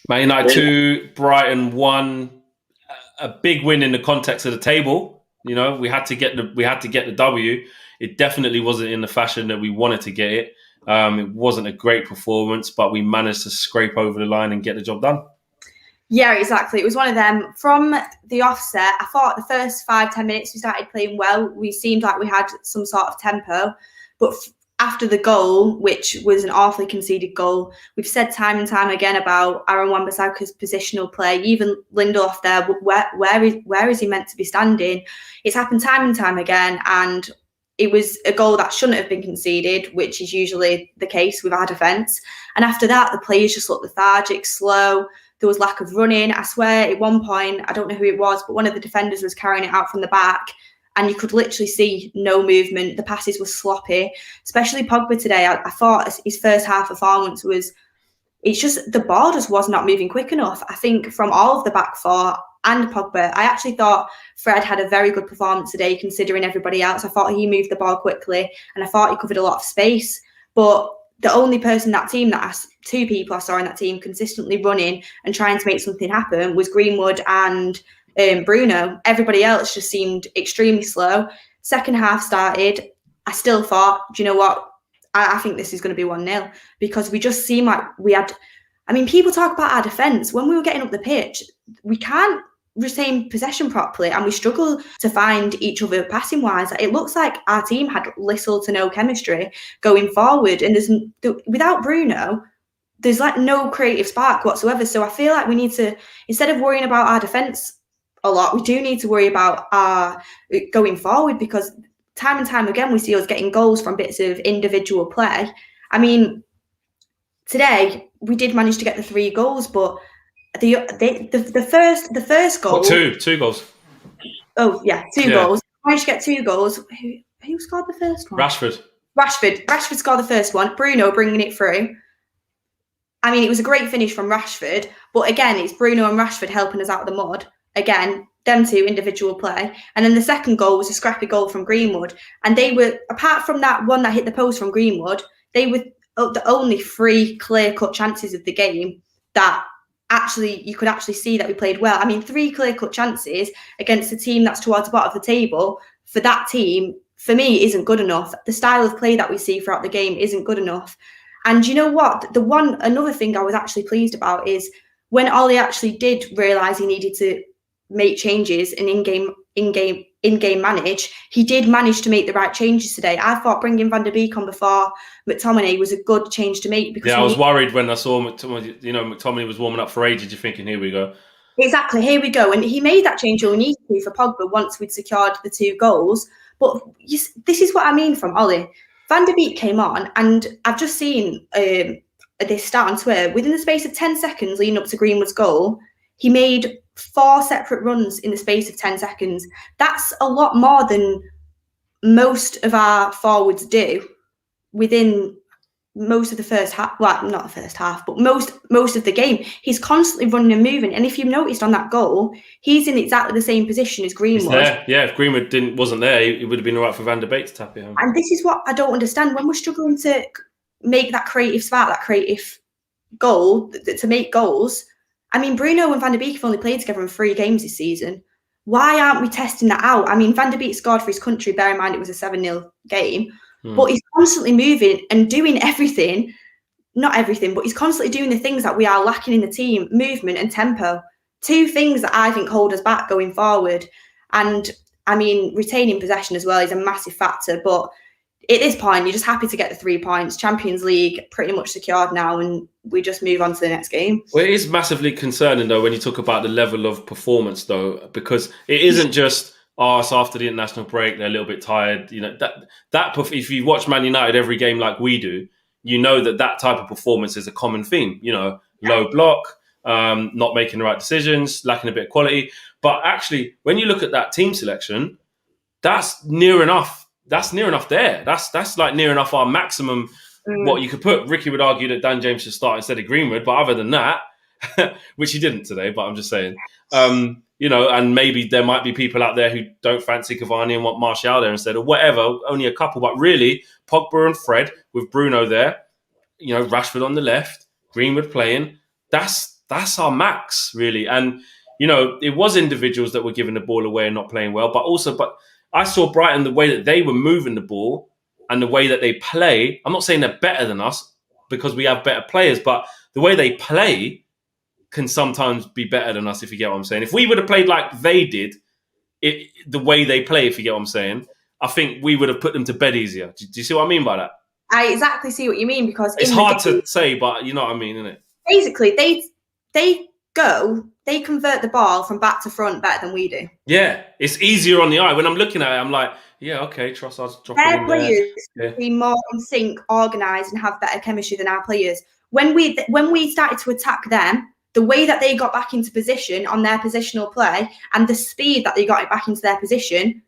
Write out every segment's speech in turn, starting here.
Man United 2, Brighton 1. A big win in the context of the table. You know, we had to get the W. It definitely wasn't in the fashion that we wanted to get it. It wasn't a great performance, but we managed to scrape over the line and get the job done. Yeah, exactly. It was one of them. From the offset, I thought the first 5-10 minutes we started playing well. We seemed like we had some sort of tempo. But after the goal, which was an awfully conceded goal, we've said time and time again about Aaron Wan-Bissaka's positional play. Even Lindelof there, where is he meant to be standing? It's happened time and time again, and it was a goal that shouldn't have been conceded, which is usually the case with our defence. And after that, the players just looked lethargic, slow. There was lack of running. I swear at one point, I don't know who it was, but one of the defenders was carrying it out from the back and you could literally see no movement. The passes were sloppy, especially Pogba today. I thought his first half performance was, it's just the ball just was not moving quick enough. I think from all of the back four and Pogba, I actually thought Fred had a very good performance today considering everybody else. I thought he moved the ball quickly and I thought he covered a lot of space. But the only person in that team two people I saw in that team consistently running and trying to make something happen was Greenwood and Bruno. Everybody else just seemed extremely slow. Second half started. I still thought, do you know what? I think this is going to be 1-0 because we just seem like we had. I mean, people talk about our defence. When we were getting up the pitch, we can't retain possession properly and we struggle to find each other passing wise. It looks like our team had little to no chemistry going forward, and without Bruno, there's like no creative spark whatsoever. So I feel like we need to, instead of worrying about our defence a lot, we do need to worry about our going forward, because time and time again we see us getting goals from bits of individual play. I mean, today we did manage to get the 3 goals, but the first goal. Well, two goals. Oh yeah, 2 goals. Managed to get 2 goals. Who scored the first one? Rashford scored the first one. Bruno bringing it through. I mean, it was a great finish from Rashford, but again, it's Bruno and Rashford helping us out of the mud. Again, them 2 individual play. And then the second goal was a scrappy goal from Greenwood. And they were, apart from that one that hit the post from Greenwood, they were the only 3 clear-cut chances of the game that actually you could actually see that we played well. I mean, 3 clear-cut chances against a team that's towards the bottom of the table, for that team, for me, isn't good enough. The style of play that we see throughout the game isn't good enough. And you know what? Another thing I was actually pleased about is when Ollie actually did realise he needed to make changes and in-game manage, he did manage to make the right changes today. I thought bringing Van der Beek on before McTominay was a good change to make. Because I was worried when I saw McTominay, McTominay was warming up for ages. You're thinking, here we go. Exactly, here we go. And he made that change we needed to for Pogba once we'd secured the 2 goals. But this is what I mean from Ollie. Van der Beek came on, and I've just seen this stat on Twitter. Within the space of 10 seconds leading up to Greenwood's goal, he made 4 separate runs in the space of 10 seconds. That's a lot more than most of our forwards do within most of the first half. Well, not the first half, but most of the game. He's constantly running and moving. And if you noticed on that goal, he's in exactly the same position as Greenwood. Yeah, if Greenwood wasn't there, it would have been all right for Van der Beek to tap it home. And this is what I don't understand. When we're struggling to make that creative spark, that creative goal, to make goals, I mean, Bruno and Van der Beek have only played together in 3 games this season. Why aren't we testing that out? I mean, Van der Beek scored for his country. Bear in mind, it was a 7-0 game. But he's constantly moving and doing everything. Not everything, but he's constantly doing the things that we are lacking in the team, movement and tempo. 2 things that I think hold us back going forward. And, I mean, retaining possession as well is a massive factor. But at this point, you're just happy to get the 3 points. Champions League pretty much secured now, and we just move on to the next game. Well, it is massively concerning, though, when you talk about the level of performance, though, because it isn't just, it's after the international break, they're a little bit tired. You know, that if you watch Man United every game like we do, you know that type of performance is a common theme. You know, low block, not making the right decisions, lacking a bit of quality. But actually, when you look at that team selection, that's near enough. That's near enough there. That's like near enough our maximum. What you could put. Ricky would argue that Dan James should start instead of Greenwood, but other than that, which he didn't today, but I'm just saying, and maybe there might be people out there who don't fancy Cavani and want Martial there instead, or whatever. Only a couple, but really Pogba and Fred with Bruno there. Rashford on the left, Greenwood playing. That's that's our max, really. And, it was individuals that were giving the ball away and not playing well, but I saw Brighton, the way that they were moving the ball and the way that they play. I'm not saying they're better than us because we have better players, but the way they play can sometimes be better than us, if you get what I'm saying. If we would have played like they did, the way they play, if you get what I'm saying, I think we would have put them to bed easier. Do you see what I mean by that? I exactly see what you mean, because it's hard to say, but you know what I mean, isn't it? Basically, they convert the ball from back to front better than we do. Yeah, it's easier on the eye. When I'm looking at it, I'm like, yeah, okay, trust us. Their players be more in sync, organised, and have better chemistry than our players. When we started to attack them, the way that they got back into position on their positional play and the speed that they got it back into their position,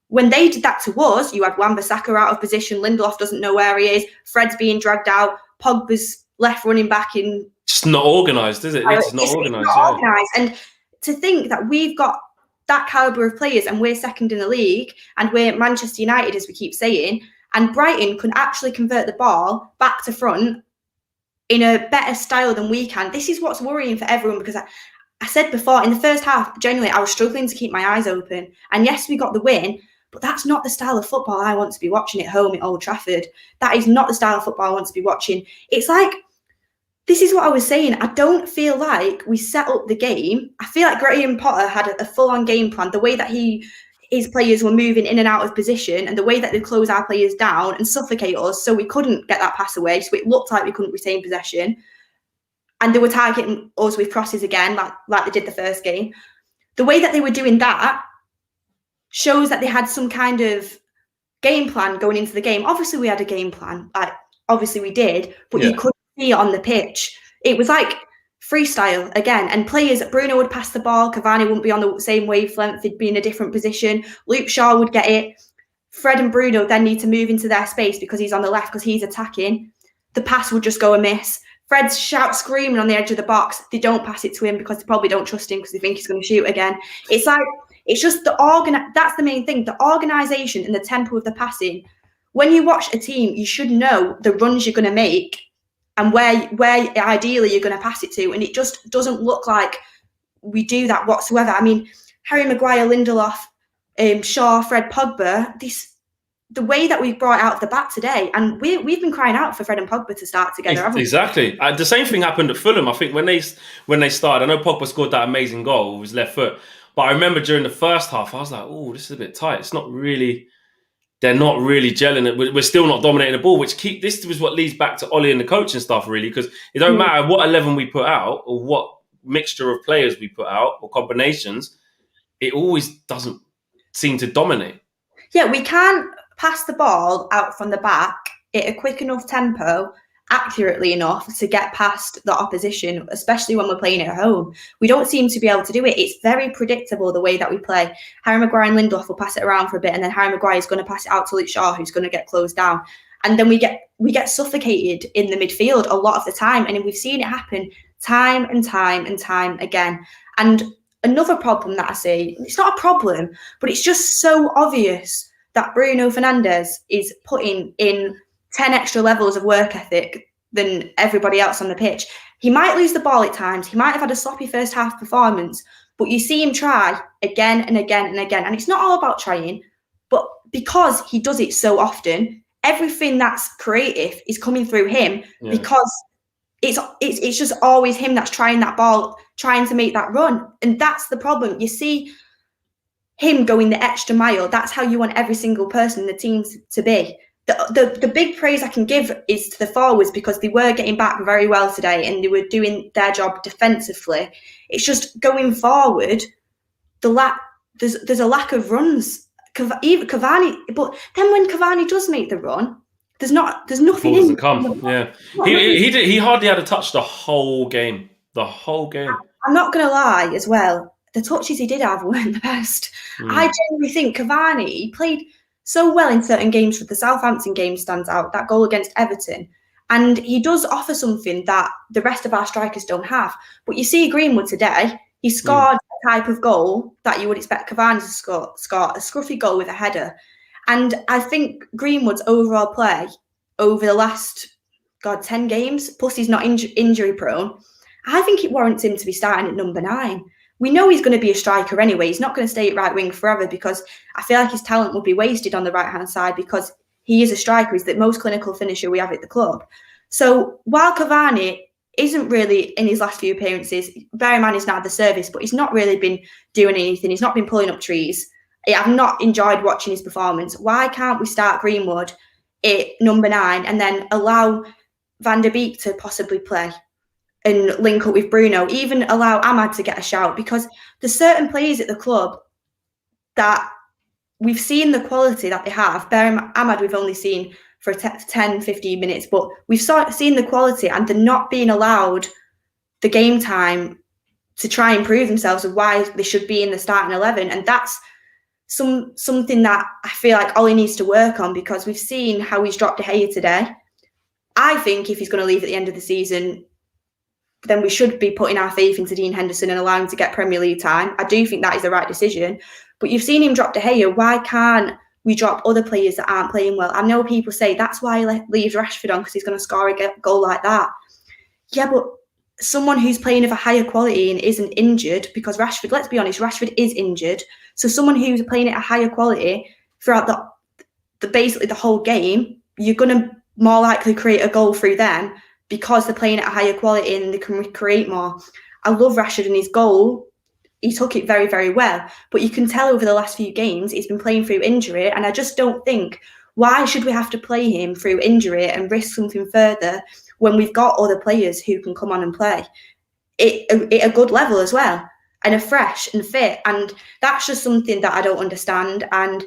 when they did that to us, you had Wan-Bissaka out of position, Lindelof doesn't know where he is, Fred's being dragged out, Pogba's left running back in. Just not organised, is it? It's not organised. It's not organised. And to think that we've got that calibre of players and we're second in the league and we're Manchester United, as we keep saying, and Brighton can actually convert the ball back to front in a better style than we can. This is what's worrying for everyone, because I said before, in the first half, genuinely, I was struggling to keep my eyes open. And yes, we got the win, but that's not the style of football I want to be watching at home at Old Trafford. That is not the style of football I want to be watching. It's like, this is what I was saying. I don't feel like we set up the game. I feel like Graham Potter had a full-on game plan. The way that his players were moving in and out of position and the way that they close our players down and suffocate us so we couldn't get that pass away. So it looked like we couldn't retain possession. And they were targeting us with crosses again, like they did the first game. The way that they were doing that shows that they had some kind of game plan going into the game. Obviously, we had a game plan. Obviously, we did. But you couldn't see it on the pitch. It was like freestyle again. And players, Bruno would pass the ball. Cavani wouldn't be on the same wavelength. He'd be in a different position. Luke Shaw would get it. Fred and Bruno then need to move into their space because he's on the left, because he's attacking. The pass would just go amiss. Fred's screaming on the edge of the box. They don't pass it to him because they probably don't trust him because they think he's going to shoot again. It's like, it's just that's the main thing, the organisation and the tempo of the passing. When you watch a team, you should know the runs you're going to make and where ideally you're going to pass it to. And it just doesn't look like we do that whatsoever. I mean, Harry Maguire, Lindelof, Shaw, Fred, Pogba, the way that we've brought out of the back today, and we've been crying out for Fred and Pogba to start together, haven't we? Exactly. The same thing happened at Fulham. I think when they started, I know Pogba scored that amazing goal with his left foot, but I remember during the first half, I was like, oh, this is a bit tight. It's not really, they're not really gelling it. We're still not dominating the ball, this was what leads back to Ollie and the coaching staff, really, because it don't matter what 11 we put out or what mixture of players we put out or combinations, it always doesn't seem to dominate. Yeah, we can't pass the ball out from the back at a quick enough tempo, accurately enough to get past the opposition, especially when we're playing at home. We don't seem to be able to do it. It's very predictable the way that we play. Harry Maguire and Lindelof will pass it around for a bit, and then Harry Maguire is going to pass it out to Luke Shaw, who's going to get closed down. And then we get suffocated in the midfield a lot of the time. And we've seen it happen time and time and time again. And another problem that I see, it's not a problem, but it's just so obvious that Bruno Fernandes is putting in 10 extra levels of work ethic than everybody else on the pitch. He might lose the ball at times. He might have had a sloppy first half performance, but you see him try again and again and again. And it's not all about trying, but because he does it so often, everything that's creative is coming through him because it's just always him that's trying that ball, trying to make that run. And that's the problem. You see him going the extra mile. That's how you want every single person in the team to be. The big praise I can give is to the forwards, because they were getting back very well today and they were doing their job defensively. It's just going forward, there's a lack of runs. Even Cavani, but then when Cavani does make the run, there's nothing in. Come. Yeah, he hardly had a touch the whole game. I'm not gonna lie as well. The touches he did have weren't the best. I genuinely think Cavani played so well in certain games. For the Southampton game stands out, that goal against Everton. And he does offer something that the rest of our strikers don't have. But you see Greenwood today, he scored a type of goal that you would expect Cavani to score, a scruffy goal with a header. And I think Greenwood's overall play over the last, 10 games, plus he's not injury prone, I think it warrants him to be starting at number 9. We know he's going to be a striker anyway. He's not going to stay at right wing forever because I feel like his talent will be wasted on the right-hand side because he is a striker. He's the most clinical finisher we have at the club. So while Cavani isn't really in his last few appearances, bear in mind he's not at the service, but he's not really been doing anything. He's not been pulling up trees. I've not enjoyed watching his performance. Why can't we start Greenwood at number 9 and then allow Van der Beek to possibly play and link up with Bruno, even allow Ahmad to get a shout? Because there's certain players at the club that we've seen the quality that they have. Ahmad we've only seen for 10, 15 minutes, but we've seen the quality and they're not being allowed the game time to try and prove themselves of why they should be in the starting 11. And that's something that I feel like Ollie needs to work on, because we've seen how he's dropped De Gea today. I think if he's going to leave at the end of the season, then we should be putting our faith into Dean Henderson and allowing him to get Premier League time. I do think that is the right decision. But you've seen him drop De Gea. Why can't we drop other players that aren't playing well? I know people say that's why he leaves Rashford on, because he's going to score a goal like that. Yeah, but someone who's playing of a higher quality and isn't injured, because Rashford, let's be honest, Rashford is injured. So someone who's playing at a higher quality throughout the basically the whole game, you're going to more likely create a goal through them because they're playing at a higher quality and they can create more. I love Rashford and his goal. He took it very, very well. But you can tell over the last few games, he's been playing through injury. And I just don't think, why should we have to play him through injury and risk something further when we've got other players who can come on and play at a good level as well, and are fresh and fit? And that's just something that I don't understand. And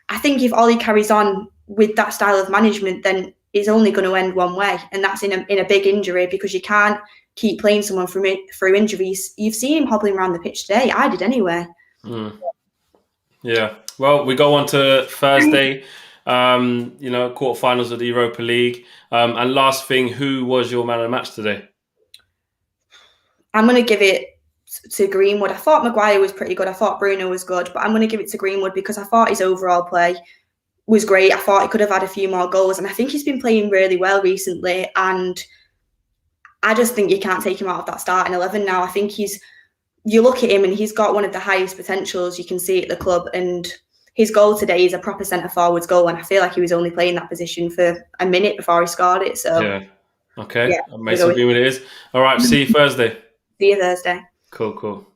I think if Ollie carries on with that style of management, then it's only going to end one way, and that's in a big injury, because you can't keep playing someone through injuries. You've seen him hobbling around the pitch today. I did anyway. Yeah. Well, we go on to Thursday, quarterfinals of the Europa League. And last thing, who was your man of the match today? I'm going to give it to Greenwood. I thought Maguire was pretty good. I thought Bruno was good, but I'm going to give it to Greenwood because I thought his overall play was great. I thought he could have had a few more goals, and I think he's been playing really well recently. And I just think you can't take him out of that starting 11 now. I think you look at him and he's got one of the highest potentials you can see at the club. And his goal today is a proper centre forwards goal, and I feel like he was only playing that position for a minute before he scored it. So yeah, okay, yeah, amazing. It is. All right, see you Thursday. See you Thursday. Cool.